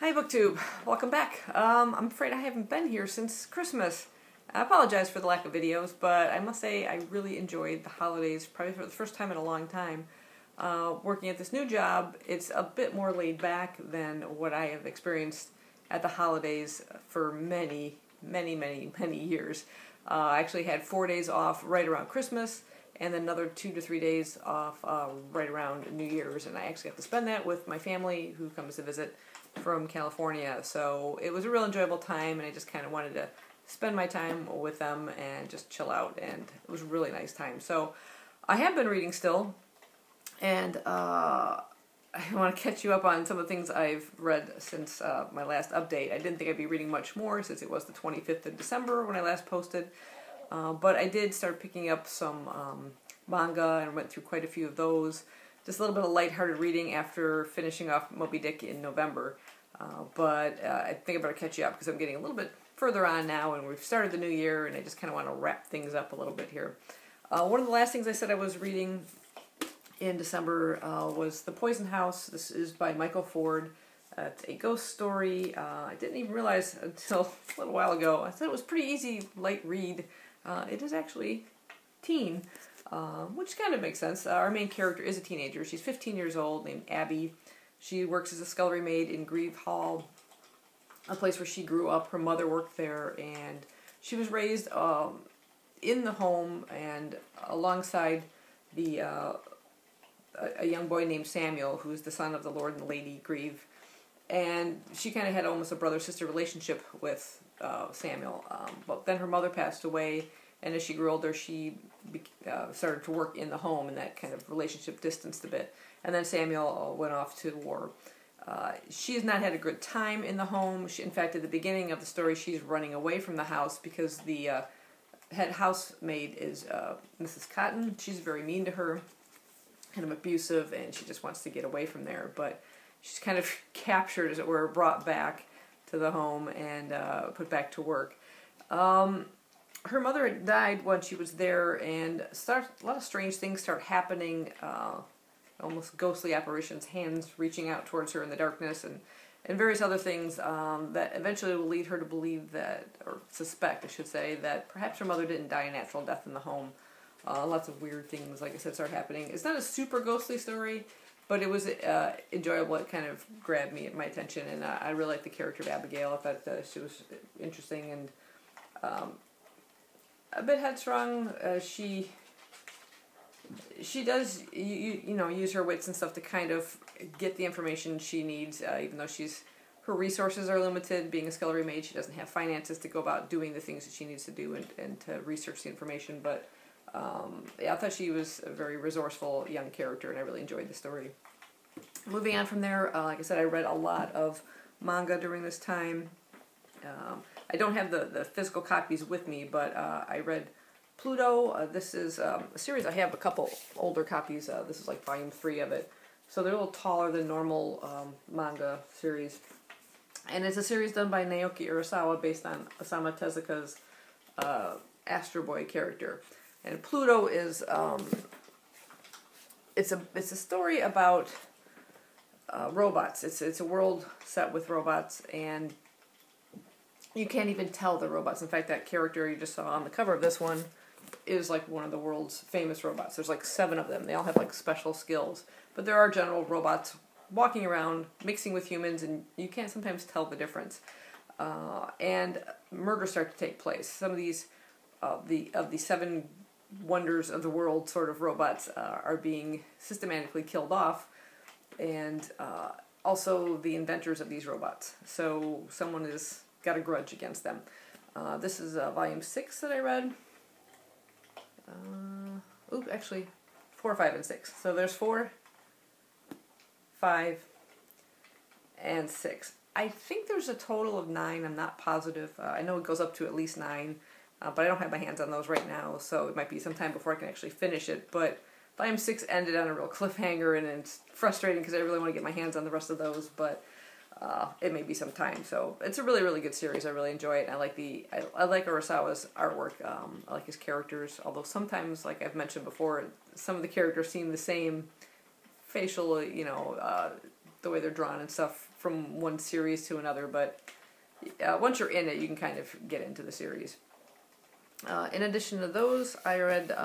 Hi BookTube, welcome back. I'm afraid I haven't been here since Christmas. I apologize for the lack of videos, but I must say I really enjoyed the holidays, probably for the first time in a long time. Working at this new job, it's a bit more laid back than what I have experienced at the holidays for many years. I actually had 4 days off right around Christmas, and then another 2 to 3 days off right around New Year's, and I actually got to spend that with my family who comes to visit from California. So it was a real enjoyable time, and I just kind of wanted to spend my time with them and just chill out, and it was a really nice time. So I have been reading still, and I want to catch you up on some of the things I've read since my last update. I didn't think I'd be reading much more since it was the 25th of December when I last posted, but I did start picking up some manga and went through quite a few of those. Just a little bit of lighthearted reading after finishing off Moby Dick in November. But I think I better catch you up because I'm getting a little bit further on now, and we've started the new year, and I just kind of want to wrap things up a little bit here. One of the last things I said I was reading in December was The Poison House. This is by Michael Ford. It's a ghost story. I didn't even realize until a little while ago. I thought it was pretty easy, light read. It is actually teen. Which kind of makes sense. Our main character is a teenager. She's 15 years old, named Abby. She works as a scullery maid in Grieve Hall, a place where she grew up. Her mother worked there, and she was raised in the home and alongside a young boy named Samuel, who's the son of the Lord and the Lady Grieve. And she kind of had almost a brother-sister relationship with Samuel. But then her mother passed away, and as she grew older, she started to work in the home, and that kind of relationship distanced a bit. And then Samuel went off to war. She has not had a good time in the home. In fact, at the beginning of the story, she's running away from the house because the head housemaid is Mrs. Cotton. She's very mean to her, kind of abusive, and she just wants to get away from there. But she's kind of captured, as it were, brought back to the home and put back to work. Her mother had died when she was there, and a lot of strange things start happening, almost ghostly apparitions, hands reaching out towards her in the darkness, and various other things that eventually will lead her to believe that, or suspect, I should say, that perhaps her mother didn't die a natural death in the home. Lots of weird things, like I said, start happening. It's not a super ghostly story, but it was enjoyable. It kind of grabbed my attention, and I really liked the character of Abigail. I thought she was interesting and a bit headstrong. She does use her wits and stuff to kind of get the information she needs, even though her resources are limited. Being a scullery maid, she doesn't have finances to go about doing the things that she needs to do and to research the information. But yeah, I thought she was a very resourceful young character, and I really enjoyed the story. Moving on from there, like I said, I read a lot of manga during this time. I don't have the physical copies with me, but I read Pluto. This is a series. I have a couple older copies. This is like volume 3 of it. So they're a little taller than normal manga series. And it's a series done by Naoki Urasawa based on Osamu Tezuka's Astro Boy character. And Pluto is it's a story about robots. It's a world set with robots, and you can't even tell the robots. In fact, that character you just saw on the cover of this one is like one of the world's famous robots. There's like 7 of them. They all have like special skills. But there are general robots walking around, mixing with humans, and you can't sometimes tell the difference. And murders start to take place. Some of these, of the 7 wonders of the world sort of robots are being systematically killed off, and also the inventors of these robots. So someone has got a grudge against them. This is volume 6 that I read. Actually, 4, 5, and 6. So there's 4, 5, and 6. I think there's a total of 9. I'm not positive. I know it goes up to at least 9, but I don't have my hands on those right now, so it might be some time before I can actually finish it. But volume 6 ended on a real cliffhanger, and it's frustrating because I really want to get my hands on the rest of those, but it may be some time. So it's a really good series. I really enjoy it. And I like Urasawa's artwork. I like his characters, although sometimes, like I've mentioned before, some of the characters seem the same facial, the way they're drawn and stuff from one series to another, but once you're in it, you can kind of get into the series. In addition to those, I read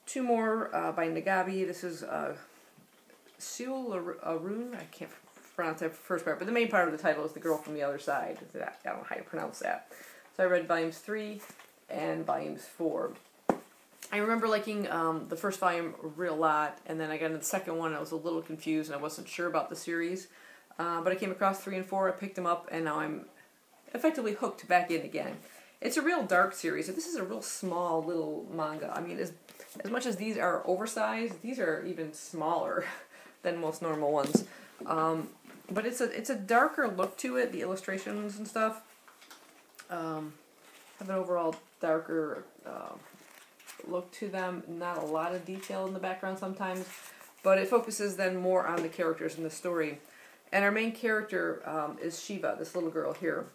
2 more by Nagabi. This is Seul Arun. I can't pronounce that first part, but the main part of the title is The Girl from the Other Side. I don't know how you pronounce that. So I read volumes 3 and volumes 4. I remember liking the first volume a real lot, and then I got into the second one. I was a little confused, and I wasn't sure about the series. But I came across 3 and 4, I picked them up, and now I'm effectively hooked back in again. It's a real dark series. This is a real small little manga. I mean, as much as these are oversized, these are even smaller than most normal ones. But it's a darker look to it. The illustrations and stuff have an overall darker look to them. Not a lot of detail in the background sometimes, but it focuses then more on the characters in the story. And our main character is Shiva, this little girl here.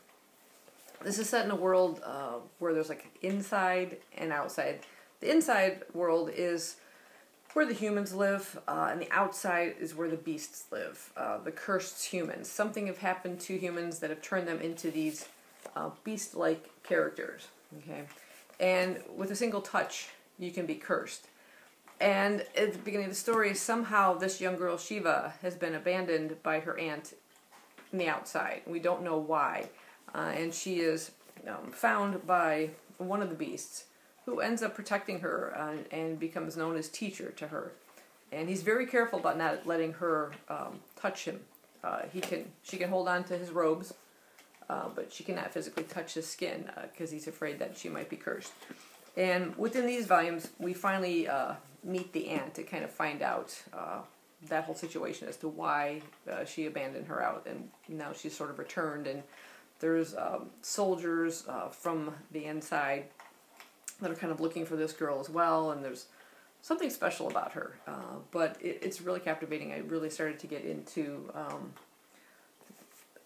This is set in a world where there's like inside and outside. The inside world is where the humans live, and the outside is where the beasts live, the cursed humans. Something have happened to humans that have turned them into these beast-like characters. Okay, and with a single touch, you can be cursed. And at the beginning of the story, somehow this young girl, Shiva, has been abandoned by her aunt in the outside. We don't know why. And she is found by one of the beasts, who ends up protecting her and becomes known as teacher to her. And he's very careful about not letting her touch him. She can hold on to his robes, but she cannot physically touch his skin because he's afraid that she might be cursed. And within these volumes, we finally meet the aunt to kind of find out that whole situation as to why she abandoned her out, and now she's sort of returned. And there's soldiers from the inside that are kind of looking for this girl as well, and there's something special about her. But it's really captivating. I really started to get into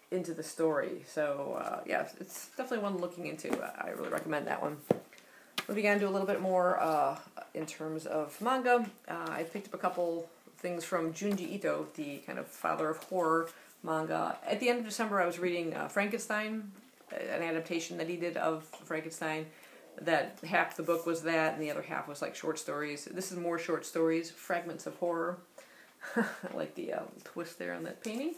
the story. So yeah, it's definitely one looking into. I really recommend that one. Moving on to a little bit more in terms of manga, I picked up a couple things from Junji Ito, the kind of father of horror manga. At the end of December, I was reading Frankenstein, an adaptation that he did of Frankenstein. That half the book was that, and the other half was like short stories. This is more short stories, fragments of horror. I like the twist there on that painting.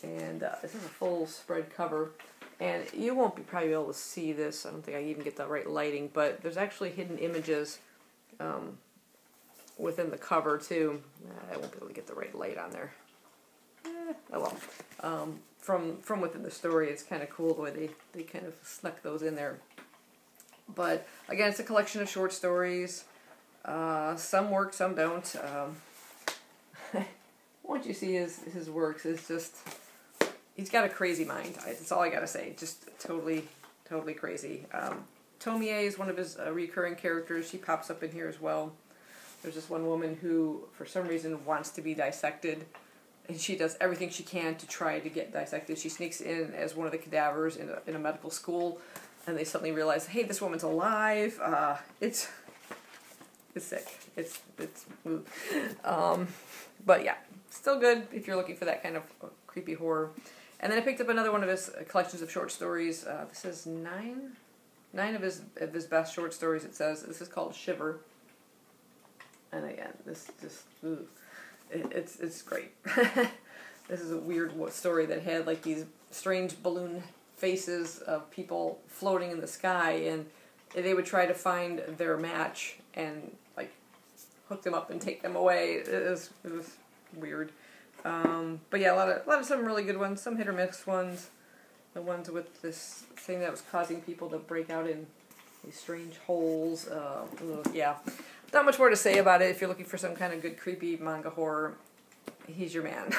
And this is a full spread cover. And you won't probably be able to see this. I don't think I even get the right lighting, but there's actually hidden images within the cover too. I won't be able to get the right light on there. Oh well. From within the story, it's kind of cool the way they kind of snuck those in there. But again, it's a collection of short stories. Some work, some don't. Once you see his works, it's just, he's got a crazy mind. That's all I gotta say. Just totally crazy. Tomie is one of his recurring characters. She pops up in here as well. There's this one woman who, for some reason, wants to be dissected, and she does everything she can to try to get dissected. She sneaks in as one of the cadavers in a medical school, and they suddenly realize, hey, this woman's alive. It's sick. It's but yeah, still good if you're looking for that kind of creepy horror. And then I picked up another one of his collections of short stories. This is nine of his best short stories. It says this is called Shiver. And again, this just it's great. This is a weird story that had like these strange balloon faces of people floating in the sky, and they would try to find their match and like hook them up and take them away. It was weird. But yeah, a lot of some really good ones, some hit or miss ones. The ones with this thing that was causing people to break out in these strange holes. Yeah, not much more to say about it. If you're looking for some kind of good creepy manga horror, he's your man.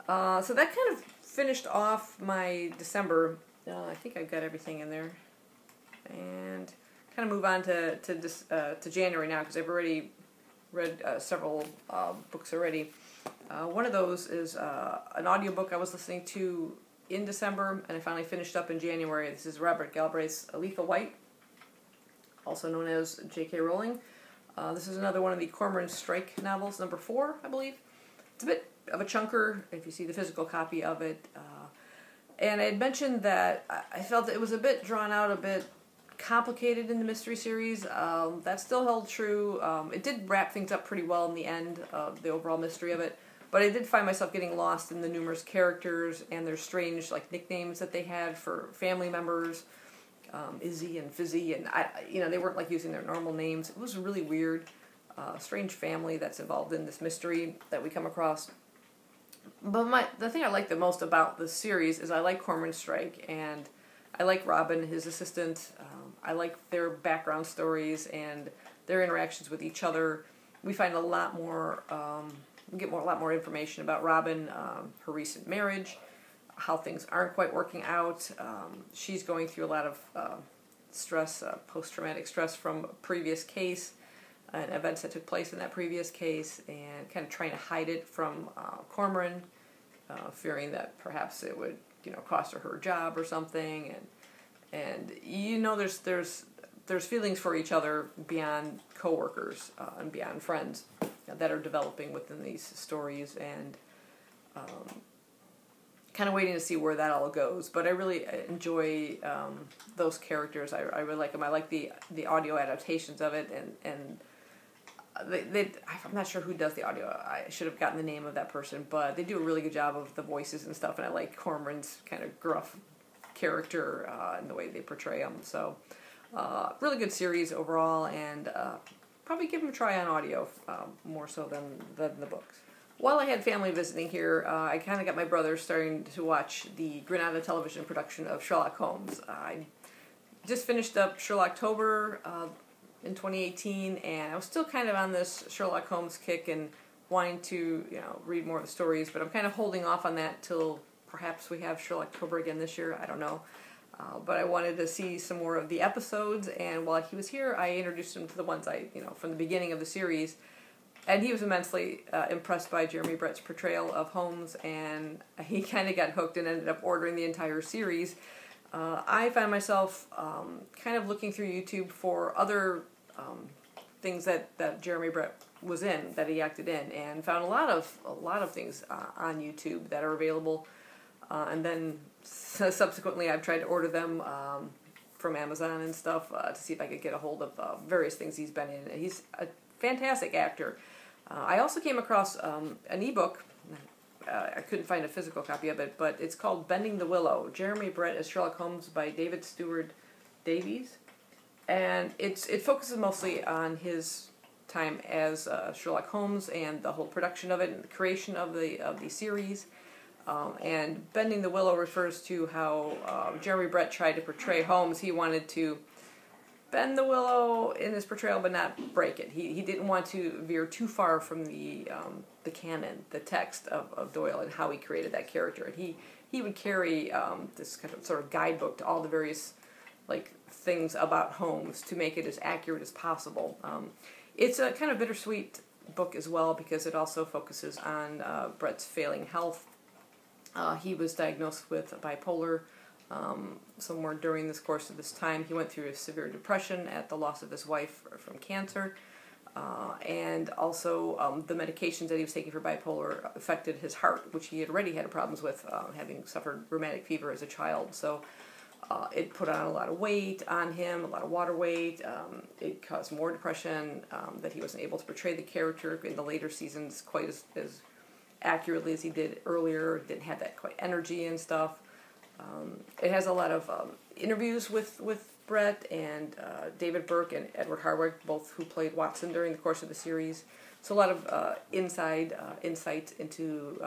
So that kind of finished off my December. I think I've got everything in there, and kind of move on to January now, because I've already read several books already. One of those is an audiobook I was listening to in December, and I finally finished up in January. This is Robert Galbraith's Aletha White, also known as J.K. Rowling. This is another one of the Cormoran Strike novels, number 4, I believe. It's a bit of a chunker, if you see the physical copy of it. And I had mentioned that I felt it was a bit drawn out, a bit complicated in the mystery series. That still held true. It did wrap things up pretty well in the end of the overall mystery of it. But I did find myself getting lost in the numerous characters and their strange nicknames that they had for family members, Izzy and Fizzy, and they weren't using their normal names. It was really weird, strange family that's involved in this mystery that we come across. But the thing I like the most about the series is I like Cormoran Strike, and I like Robin, his assistant. I like their background stories and their interactions with each other. We find a lot more. We get a lot more information about Robin, her recent marriage, how things aren't quite working out. She's going through a lot of stress, post-traumatic stress from a previous case and events that took place in that previous case, and kind of trying to hide it from Cormoran, fearing that perhaps it would cost her job or something. And there's feelings for each other beyond coworkers and beyond friends that are developing within these stories, and kind of waiting to see where that all goes. But I really enjoy those characters. I really like them. I like the audio adaptations of it, and I'm not sure who does the audio. I should have gotten the name of that person, but they do a really good job of the voices and stuff, and I like Cormoran's kind of gruff character and the way they portray him. So really good series overall, and probably give them a try on audio more so than the books. While I had family visiting here, I kind of got my brother starting to watch the Granada television production of Sherlock Holmes. I just finished up Sherlocktober in 2018, and I was still kind of on this Sherlock Holmes kick and wanting to read more of the stories, but I'm kind of holding off on that till perhaps we have Sherlocktober again this year. I don't know. But I wanted to see some more of the episodes, and while he was here, I introduced him to the ones from the beginning of the series, and he was immensely impressed by Jeremy Brett's portrayal of Holmes, and he kind of got hooked and ended up ordering the entire series. I found myself kind of looking through YouTube for other things that Jeremy Brett was in, that he acted in, and found a lot of things on YouTube that are available. And then subsequently, I've tried to order them from Amazon and stuff to see if I could get a hold of various things he's been in. He's a fantastic actor. I also came across an ebook. I couldn't find a physical copy of it, but it's called Bending the Willow, Jeremy Brett as Sherlock Holmes by David Stewart Davies. And it focuses mostly on his time as Sherlock Holmes and the whole production of it and the creation of the series. And Bending the Willow refers to how Jeremy Brett tried to portray Holmes. He wanted to bend the willow in his portrayal, but not break it. He didn't want to veer too far from the canon, the text of Doyle and how he created that character. And he would carry this kind of sort of guidebook to all the various things about Holmes to make it as accurate as possible. It's a kind of bittersweet book as well, because it also focuses on Brett's failing health. He was diagnosed with bipolar somewhere during this course of this time. He went through a severe depression at the loss of his wife from cancer, and also the medications that he was taking for bipolar affected his heart, which he had already had problems with, having suffered rheumatic fever as a child. So it put on a lot of weight on him, a lot of water weight. It caused more depression, that he wasn't able to portray the character in the later seasons quite as accurately as he did earlier. Didn't have that quite energy and stuff. It has a lot of interviews with Brett and David Burke and Edward Harwick, both who played Watson during the course of the series. So a lot of insight into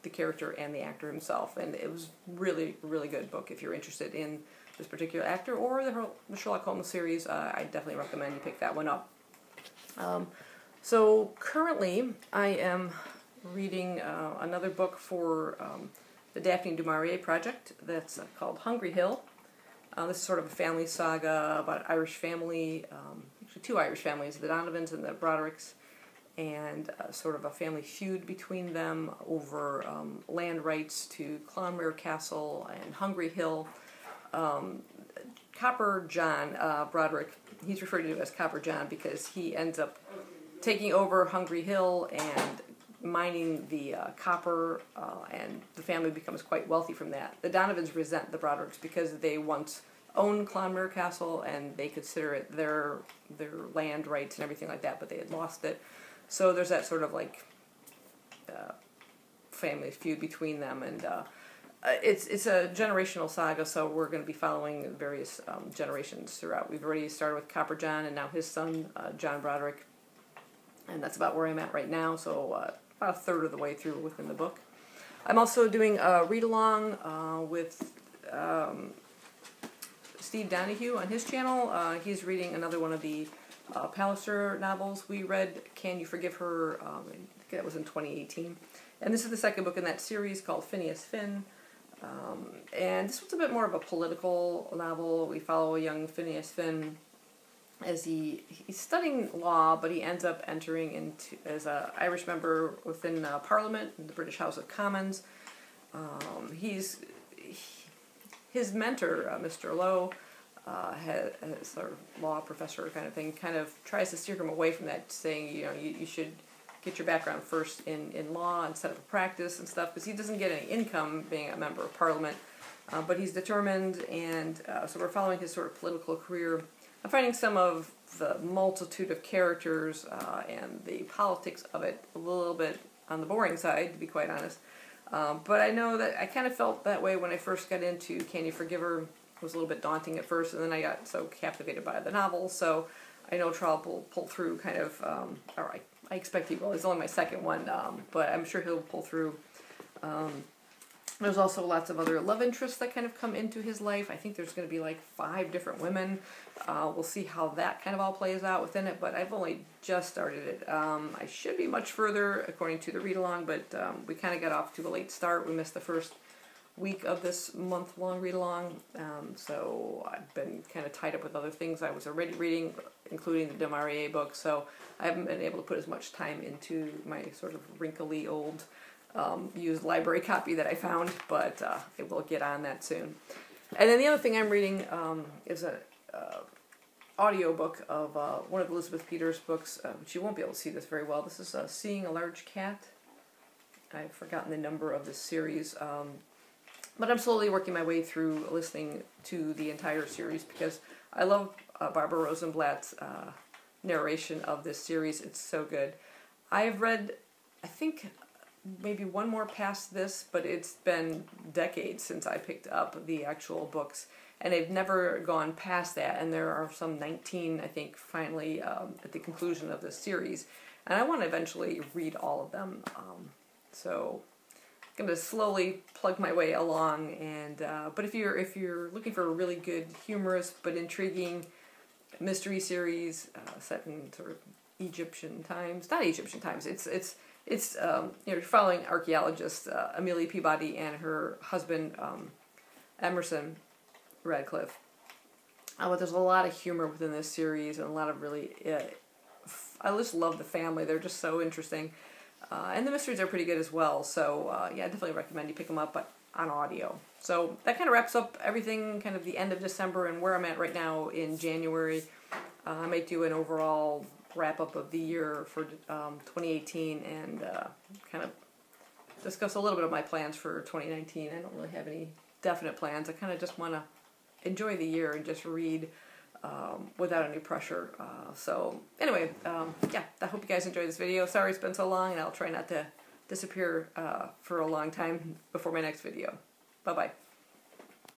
the character and the actor himself. And it was really, really good book if you're interested in this particular actor or the Sherlock Holmes series. I definitely recommend you pick that one up. So currently I am reading another book for the Daphne du Maurier project that's called Hungry Hill. This is sort of a family saga about an Irish family, actually two Irish families, the Donovans and the Brodericks, and sort of a family feud between them over land rights to Clonmere Castle and Hungry Hill. Copper John Broderick, he's referred to as Copper John because he ends up taking over Hungry Hill and mining the copper, and the family becomes quite wealthy from that. The Donovans resent the Brodericks because they once owned Clonmere Castle, and they consider it their land rights and everything like that, but they had lost it. So there's that sort of like family feud between them, and it's a generational saga, so we're going to be following various generations throughout. We've already started with Copper John, and now his son, John Broderick, and that's about where I'm at right now, so about a third of the way through within the book. I'm also doing a read-along with Steve Donahue on his channel. He's reading another one of the Palliser novels. We read Can You Forgive Her? I think that was in 2018. And this is the second book in that series called Phineas Finn. And this one's a bit more of a political novel. We follow a young Phineas Finn as he's studying law, but he ends up entering into as an Irish member within Parliament, in the British House of Commons. His mentor, Mr. Lowe, has a sort of law professor kind of thing, kind of tries to steer him away from that, saying, you know, you should get your background first in law and set up a practice and stuff, because he doesn't get any income being a member of Parliament, but he's determined, and so we're following his sort of political career. I'm finding some of the multitude of characters and the politics of it a little bit on the boring side, to be quite honest. But I know that I kind of felt that way when I first got into Can You Forgive Her. It was a little bit daunting at first, and then I got so captivated by the novel, so I know Charles will pull through kind of, or I expect he will. It's only my second one, but I'm sure he'll pull through. There's also lots of other love interests that kind of come into his life. I think there's going to be like 5 different women. We'll see how that kind of all plays out within it, but I've only just started it. I should be much further according to the read-along, but we kind of got off to a late start. We missed the first week of this month-long read-along, so I've been kind of tied up with other things I was already reading, including the Du Maurier book, so I haven't been able to put as much time into my sort of wrinkly old used library copy that I found, but I will get on that soon. And then the other thing I'm reading is an audio book of one of Elizabeth Peters' books, which you won't be able to see this very well. This is Seeing a Large Cat. I've forgotten the number of this series, but I'm slowly working my way through listening to the entire series because I love Barbara Rosenblatt's narration of this series. It's so good. I've read, I think, maybe one more past this, but it's been decades since I picked up the actual books, and they've never gone past that, and there are some 19, I think, finally at the conclusion of this series, and I want to eventually read all of them, so I'm going to slowly plug my way along, and but if you're looking for a really good, humorous, but intriguing mystery series set in sort of Egyptian times, not Egyptian times, it's you know, following archaeologist Amelia Peabody and her husband Emerson Radcliffe. But there's a lot of humor within this series and a lot of really, I just love the family. They're just so interesting. And the mysteries are pretty good as well. So yeah, I definitely recommend you pick them up, but on audio. So that kind of wraps up everything, kind of the end of December and where I'm at right now in January. I might do an overall wrap-up of the year for 2018 and kind of discuss a little bit of my plans for 2019. I don't really have any definite plans. I kind of just want to enjoy the year and just read without any pressure. So anyway, yeah, I hope you guys enjoyed this video. Sorry it's been so long, and I'll try not to disappear for a long time before my next video. Bye-bye.